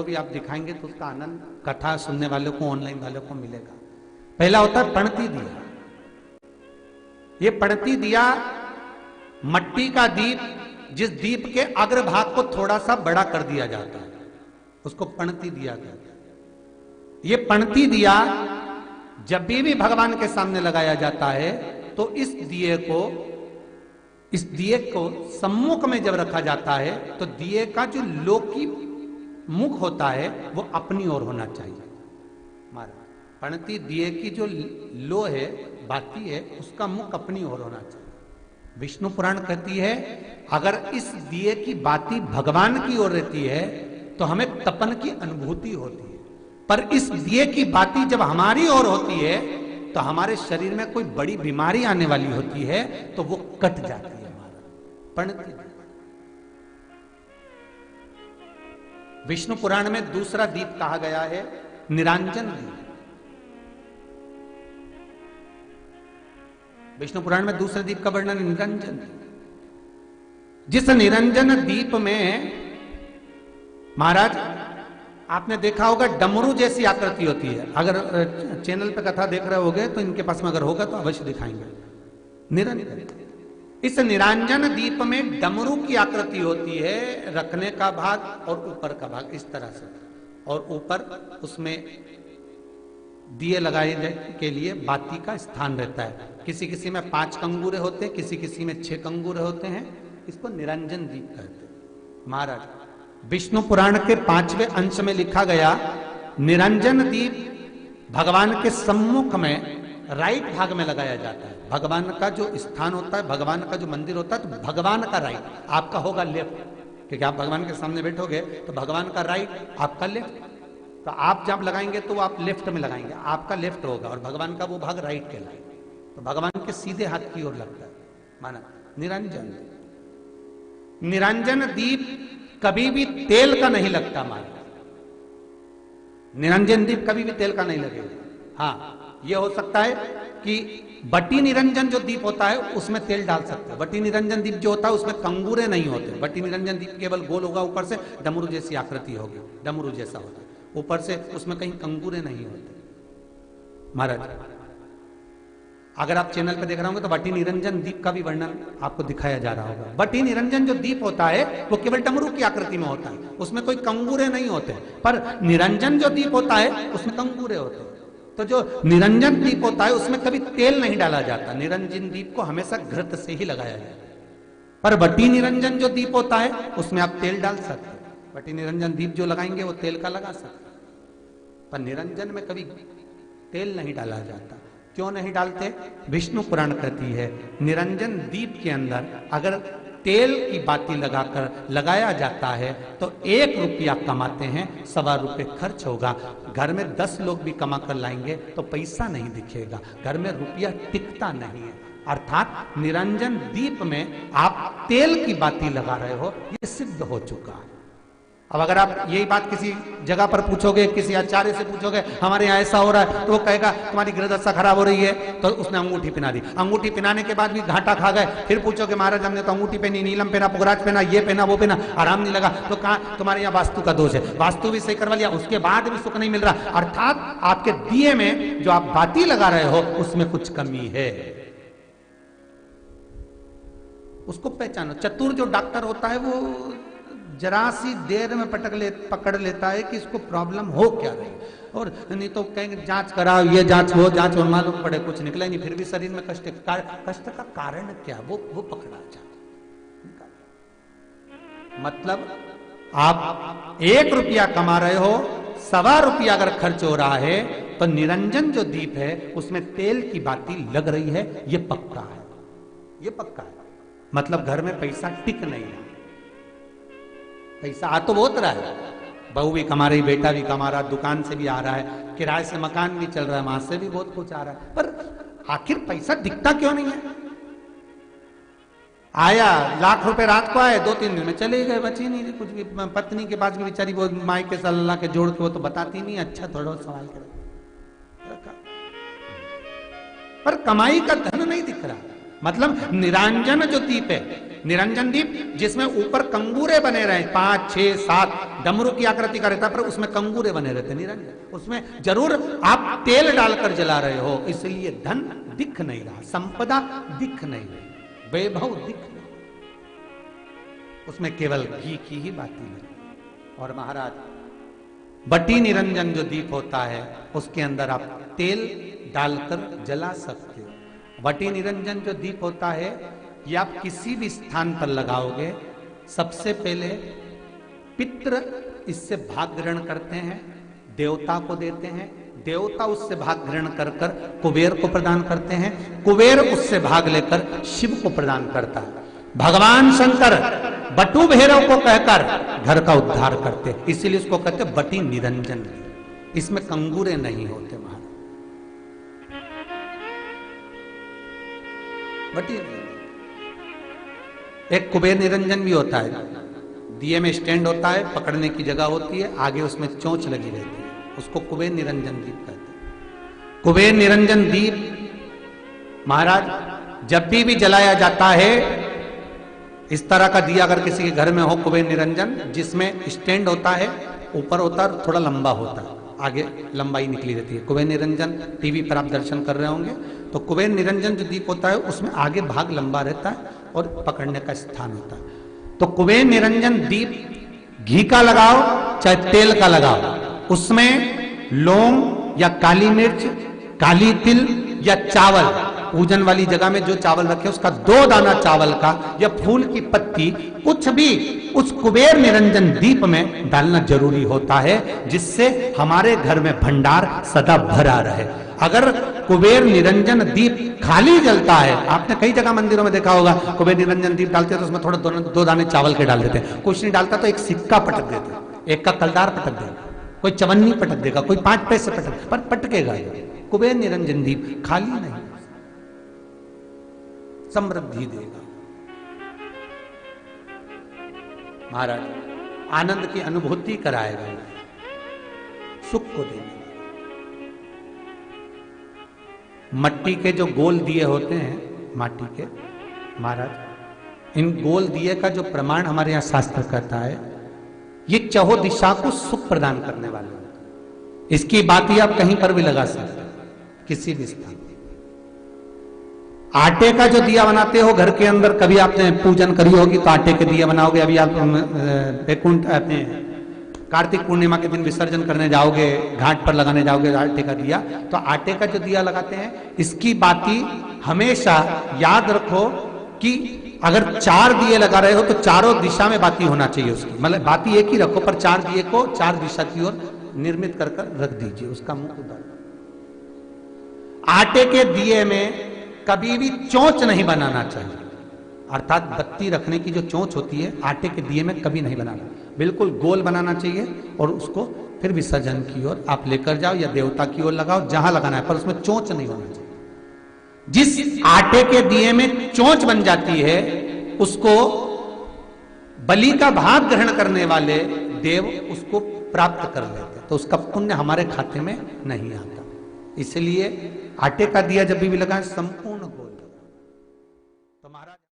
भी आप दिखाएंगे तो उसका आनंद कथा सुनने वालों को, ऑनलाइन वालों को मिलेगा। पहला होता है पणती दिया। ये पणती दिया मट्टी का दीप, जिस दीप के अग्रभाग को थोड़ा सा बड़ा कर दिया जाता है, उसको पणती दिया कहते हैं। ये पणती दिया जब भी भगवान के सामने लगाया जाता है तो इस दिए को सम्मुख में जब रखा जाता है तो दिए का जो लोकी मुख होता है वो अपनी ओर होना चाहिए। हमारा पणती दिए की जो लो है, बाती है, उसका मुख अपनी ओर होना चाहिए। विष्णु पुराण कहती है अगर इस दिए की बाती भगवान की ओर रहती है तो हमें तपन की अनुभूति होती है, पर इस दिए की बाती जब हमारी ओर होती है तो हमारे शरीर में कोई बड़ी बीमारी आने वाली होती है तो वो कट जाती है। हमारा पणती विष्णु पुराण में दूसरा दीप कहा गया है निरांजन दीप। विष्णु पुराण में दूसरे दीप का वर्णन निरंजन दीप। जिस निरंजन दीप में महाराज आपने देखा होगा डमरू जैसी आकृति होती है। अगर चैनल पे कथा देख रहे होगे तो इनके पास में अगर होगा तो अवश्य दिखाएंगे। निरंजन, इस निरंजन दीप में डमरू की आकृति होती है, रखने का भाग और ऊपर का भाग इस तरह से, और ऊपर उसमें दिए लगाए के लिए बाती का स्थान रहता है। किसी किसी में 5 कंगूरे होते हैं, किसी किसी में 6 कंगूरे होते हैं। इसको निरंजन दीप कहते हैं। महाराज विष्णु पुराण के 5वें अंश में लिखा गया निरंजन दीप भगवान के सम्मुख में राइट भाग में लगाया जाता है। भगवान का जो स्थान होता है, भगवान का जो मंदिर होता है, तो भगवान का राइट, आपका होगा लेफ्ट, क्योंकि आप भगवान के सामने बैठोगे तो भगवान का राइट, आपका लेफ्ट। तो आप जब लगाएंगे तो आप लेफ्ट में लगाएंगे, आपका लेफ्ट होगा और भगवान का वो भाग राइट कहलाएगा। तो भगवान के सीधे हाथ की ओर लगता है। माना निरंजन, निरंजन दीप कभी भी तेल का नहीं लगता। माना निरंजन दीप कभी भी तेल का नहीं लगेगा। हाँ, यह हो सकता है कि बटी निरंजन जो दीप होता है उसमें तेल डाल सकते हैं। बटी निरंजन दीप जो होता है उसमें कंगूरे नहीं होते। बटी निरंजन दीप केवल गोल होगा, ऊपर से डमरू जैसी आकृति होगी, डमरू जैसा होता है, ऊपर से उसमें कहीं कंगूरे नहीं होते। महाराज अगर आप चैनल पे देख रहे होंगे तो बटी निरंजन दीप का भी वर्णन आपको दिखाया जा रहा होगा। बटी निरंजन जो दीप होता है वो केवल डमरू की आकृति में होता है, उसमें कोई कंगूरे नहीं होते। पर निरंजन जो दीप होता है उसमें कंगूरे होते हैं। तो जो निरंजन दीप होता है उसमें कभी तेल नहीं डाला जाता। निरंजन दीप को हमेशा घृत से ही लगाया जाता है। पर बटी निरंजन जो दीप होता है उसमें आप तेल डाल सकते हैं। बटी निरंजन दीप जो लगाएंगे वो तेल का लगा सकते हैं, पर निरंजन में कभी तेल नहीं डाला जाता। क्यों नहीं डालते? विष्णु पुराण कहती है निरंजन दीप के अंदर अगर तेल की बाती लगाया जाता है तो 1 रुपया कमाते हैं, 1.25 रुपये खर्च होगा। घर में 10 लोग भी कमा कर लाएंगे तो पैसा नहीं दिखेगा, घर में रुपया टिकता नहीं है। अर्थात निरंजन दीप में आप तेल की बाती लगा रहे हो, ये सिद्ध हो चुका है। अब अगर आप यही बात किसी जगह पर पूछोगे, किसी आचार्य से पूछोगे हमारे यहाँ ऐसा हो रहा है, तो वो कहेगा तुम्हारी गृहदशा खराब हो रही है, तो उसने अंगूठी पहना दी। अंगूठी पहनाने के बाद भी घाटा खा गए। फिर पूछोगे महाराज हमने तो अंगूठी पहनी, नीलम पहना, पुगराज पहना, ये पहना, वो पहना, आराम नहीं लगा, तो कहा तुम्हारे यहाँ वास्तु का दोष है। वास्तु भी सही करवा लिया, उसके बाद भी सुख नहीं मिल रहा। अर्थात आपके दिए में जो आप बाती लगा रहे हो उसमें कुछ कमी है, उसको पहचानो। चतुर जो डॉक्टर होता है वो जरा सी देर में पकड़ लेता है कि इसको प्रॉब्लम हो क्या रही, और नहीं तो कहेंगे जांच कराओ, ये जांच वो जांच, और मालूम पड़े कुछ निकला नहीं, फिर भी शरीर में कष्ट का कारण क्या वो पकड़ा जाता। मतलब आप 1 रुपया कमा रहे हो, 1.25 रुपया अगर खर्च हो रहा है तो निरंजन जो दीप है उसमें तेल की बाती लग रही है, ये पक्का है, ये पक्का है। मतलब घर में पैसा टिक नहीं है। पैसा आ तो बहुत रहा है, बहू भी कमा रही, बेटा भी कमा रहा, दुकान से भी आ रहा है, किराए से मकान भी चल रहा है, वहां से भी बहुत कुछ आ रहा है, पर आखिर पैसा दिखता क्यों नहीं है? आया लाख रुपए रात को आए, 2-3 दिन में चले गए, बची नहीं कुछ भी। पत्नी के पास भी बेचारी वो माई के सल्ला के जोड़ के वो तो बताती नहीं, अच्छा थोड़ा सवाल कर, पर कमाई का धन नहीं दिख रहा। मतलब निरंजन जो दीप है निरंजन दीप जिसमें ऊपर कंगूरे बने रहे, 5, 6, 7 डमरू की आकृति का रहता, पर उसमें कंगूरे बने रहते निरंजन, उसमें जरूर आप तेल डालकर जला रहे हो, इसलिए धन दिख नहीं रहा, संपदा दिख नहीं रही, वैभव दिख नहीं, उसमें केवल घी की ही बाती है। और महाराज बटी निरंजन जो दीप होता है उसके अंदर आप तेल डालकर जला सकते हो। बटी निरंजन जो दीप होता है ये आप किसी भी स्थान पर लगाओगे, सबसे पहले पितृ इससे भाग ग्रहण करते हैं, देवता को देते हैं, देवता उससे भाग ग्रहण कर कर कुबेर को प्रदान करते हैं, कुबेर उससे भाग लेकर शिव को प्रदान करता है। भगवान शंकर बटु भैरव को कहकर घर का उद्धार करते, इसीलिए इसको कहते बटी निरंजन। इसमें कंगूरे नहीं होते महाराज। बटी एक कुबेर निरंजन भी होता है, दिए में स्टैंड होता है, पकड़ने की जगह होती है, आगे उसमें चोंच लगी रहती है, उसको कुबेर निरंजन दीप कहते हैं। कुबेर निरंजन दीप महाराज जब भी जलाया जाता है, इस तरह का दिया अगर किसी के घर में हो कुबेर निरंजन, जिसमें स्टैंड होता है, ऊपर होता है, थोड़ा लंबा होता है, आगे लंबाई निकली रहती है। कुबेर निरंजन टीवी पर आप दर्शन कर रहे होंगे, तो कुबेर निरंजन जो दीप होता है उसमें आगे भाग लंबा रहता है और पकड़ने का स्थान होता है। तो कुबेर निरंजन दीप घी का लगाओ चाहे तेल का लगाओ, उसमें लौंग या काली मिर्च, काली तिल या चावल, पूजन वाली जगह में जो चावल रखे उसका 2 दाना चावल का या फूल की पत्ती, कुछ भी उस कुबेर निरंजन दीप में डालना जरूरी होता है, जिससे हमारे घर में भंडार सदा भरा रहे। अगर कुबेर निरंजन दीप खाली जलता है, आपने कई जगह मंदिरों में देखा होगा, कुबेर निरंजन दीप डालते हैं तो उसमें थोड़ा 2 दाने चावल के डाल देते हैं, कुछ नहीं डालता तो एक सिक्का पटक देते हैं, एक का कलदार पटक देगा, कोई चवन्नी पटक देगा, कोई 5 पैसे पटक, पर पटकेगा। कुबेर निरंजन दीप खाली नहीं, समृद्धि देगा। महाराज आनंद की अनुभूति कराएगा, सुख को देगा। मट्टी के जो गोल दिए होते हैं, माटी के, महाराज इन गोल दिए का जो प्रमाण हमारे यहां शास्त्र कहता है, ये चहो दिशा को सुख प्रदान करने वाले होते हैं। इसकी बात ही आप कहीं पर भी लगा सकते हैं, किसी भी स्थान। आटे का जो दिया बनाते हो घर के अंदर, कभी आपने पूजन करी होगी तो आटे के दिया बनाओगे। अभी आप वैकुंठ अपने कार्तिक पूर्णिमा के दिन विसर्जन करने जाओगे, घाट पर लगाने जाओगे आटे का दिया, तो आटे का जो दिया लगाते हैं, इसकी बाती हमेशा याद रखो कि अगर 4 दिए लगा रहे हो तो चारों दिशा में बाती होना चाहिए उसकी, मतलब बाती एक ही रखो पर 4 दिए को 4 दिशा की ओर निर्मित कर रख दीजिए, उसका मुख उधर। आटे के दिए में कभी भी चोंच नहीं बनाना चाहिए, अर्थात बत्ती रखने की जो चोंच होती है आटे के दिए में कभी नहीं बनाना, बिल्कुल गोल बनाना चाहिए और उसको फिर विसर्जन की ओर आप लेकर जाओ या देवता की ओर लगाओ, जहां लगाना है, पर उसमें चोंच नहीं होना चाहिए। जिस आटे के दिए में चोंच बन जाती है उसको बलि का भाग ग्रहण करने वाले देव उसको प्राप्त कर लेते, तो उसका पुण्य हमारे खाते में नहीं आता। इसलिए आटे का दिया जब भी लगाएं संपूर्ण